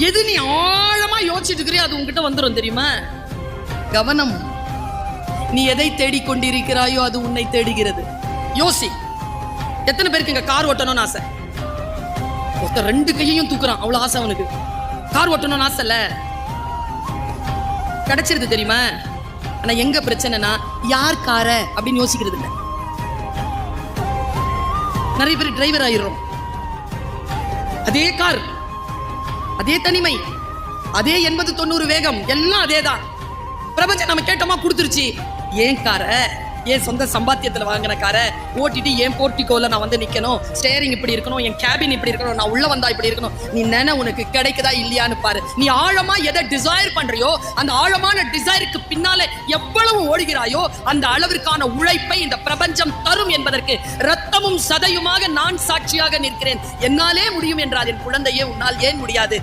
எது நீ ஆழமா யோசிச்சுட்டு இருக்கிறியோ அது உங்ககிட்ட வந்துடும் தெரியுமா? கவனம். நீ எதை தேடிக்கொண்டிருக்கிறாயோ அது உன்னை தேடுகிறது. யோசி. எத்தனை பேருக்கு இங்க கார் ஓட்டணும்னு ஆசை? ஒருத்தர் 2 கையையும் தூக்குறான், அவ்வளவு ஆசை அவனுக்கு. கார் ஓட்டணும்னு ஆசை இல்ல, கிடைச்சிருது தெரியுமா? ஆனா எங்க பிரச்சனைனா யார் கார அப்படின்னு யோசிக்கிறது இல்லை. நிறைய பேர் டிரைவர் ஆயிரும். அதே கார், அதே தனிமை, அதே 80-90 வேகம், எல்லாம் அதேதான். பிரபஞ்சம் நம்ம கேட்டோமா கொடுத்துருச்சு. ஏன் கார, என் சொந்த சம்பாத்தியத்துல வாங்கின கார ஓட்டிட்டு என் போர்ட்டிகோல நான் வந்து நிக்கணும், ஸ்டேரிங் இப்படி இருக்கணும், என் கேபின் இப்படி இருக்கணும், நான் உள்ள வந்தா இப்படி இருக்கணும். நீ நினை உனக்கு கிடைக்குதா இல்லையான்னு பாரு. நீ ஆழமா எதை டிசைர் பண்றியோ அந்த ஆழமான டிசைருக்கு பின்னாலே எவ்வளவு ஓடுகிறாயோ அந்த அளவிற்கான உழைப்பை இந்த பிரபஞ்சம் தரும் என்பதற்கு ரத்தமும் சதையுமாக நான் சாட்சியாக நிற்கிறேன். என்னாலே முடியும் என்றால் என் குழந்தையே உன்னால் ஏன் முடியாது?